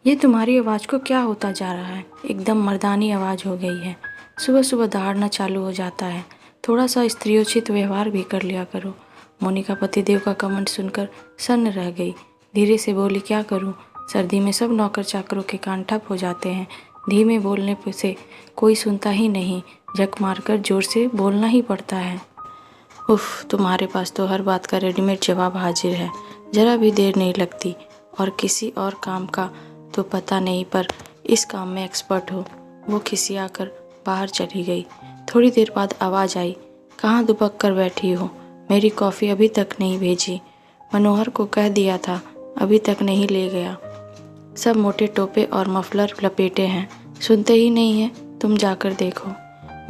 ये तुम्हारी आवाज़ को क्या होता जा रहा है? एकदम मर्दानी आवाज़ हो गई है। सुबह सुबह दहाड़ना चालू हो जाता है। थोड़ा सा स्त्रियोचित व्यवहार भी कर लिया करो। मोनिका पतिदेव का कमेंट सुनकर सन्न रह गई। धीरे से बोली, क्या करूं? सर्दी में सब नौकर चाकरों के कान ठप हो जाते हैं। धीमे बोलने से कोई सुनता ही नहीं। झक मारकर जोर से बोलना ही पड़ता है। उफ, तुम्हारे पास तो हर बात का रेडीमेड जवाब हाजिर है। जरा भी देर नहीं लगती। और किसी और काम का तो पता नहीं, पर इस काम में एक्सपर्ट हो। वो खिसिया कर बाहर चली गई। थोड़ी देर बाद आवाज़ आई, कहाँ दुबक कर बैठी हो? मेरी कॉफ़ी अभी तक नहीं भेजी। मनोहर को कह दिया था, अभी तक नहीं ले गया। सब मोटे टोपे और मफलर लपेटे हैं, सुनते ही नहीं है। तुम जाकर देखो।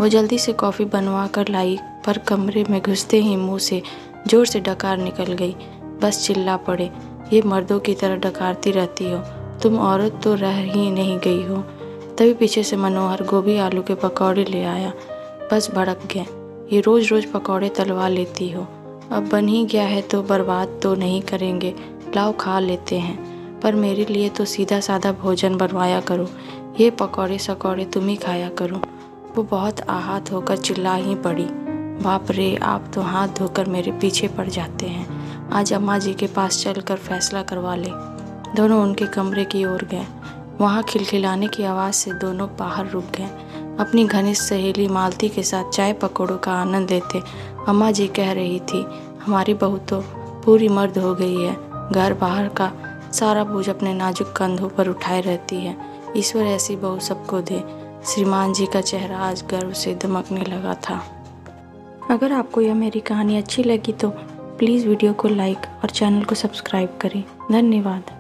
वो जल्दी से कॉफ़ी बनवा कर लाई, पर कमरे में घुसते ही मुंह से जोर से डकार निकल गई। बस चिल्ला पड़े, ये मर्दों की तरह डकारती रहती हो, तुम औरत तो रह ही नहीं गई हो। तभी पीछे से मनोहर गोभी आलू के पकौड़े ले आया। बस भड़क गए, ये रोज़ रोज़ पकौड़े तलवा लेती हो। अब बन ही गया है तो बर्बाद तो नहीं करेंगे, लाओ खा लेते हैं। पर मेरे लिए तो सीधा साधा भोजन बनवाया करो, ये पकौड़े सकौड़े तुम ही खाया करो। वो बहुत आहत होकर चिल्ला ही पड़ी, बाप रे, आप तो हाथ धोकर मेरे पीछे पड़ जाते हैं। आज अम्मा जी के पास चलकर फैसला करवा ले। दोनों उनके कमरे की ओर गए। वहाँ खिलखिलाने की आवाज़ से दोनों बाहर रुक गए। अपनी घनिष्ठ सहेली मालती के साथ चाय पकौड़ों का आनंद लेते अम्मा जी कह रही थी, हमारी बहू तो पूरी मर्द हो गई है। घर बाहर का सारा बोझ अपने नाजुक कंधों पर उठाए रहती है। ईश्वर ऐसी बहू सबको दे। श्रीमान जी का चेहरा आज गर्व से दमकने लगा था। अगर आपको यह मेरी कहानी अच्छी लगी तो प्लीज़ वीडियो को लाइक और चैनल को सब्सक्राइब करें। धन्यवाद।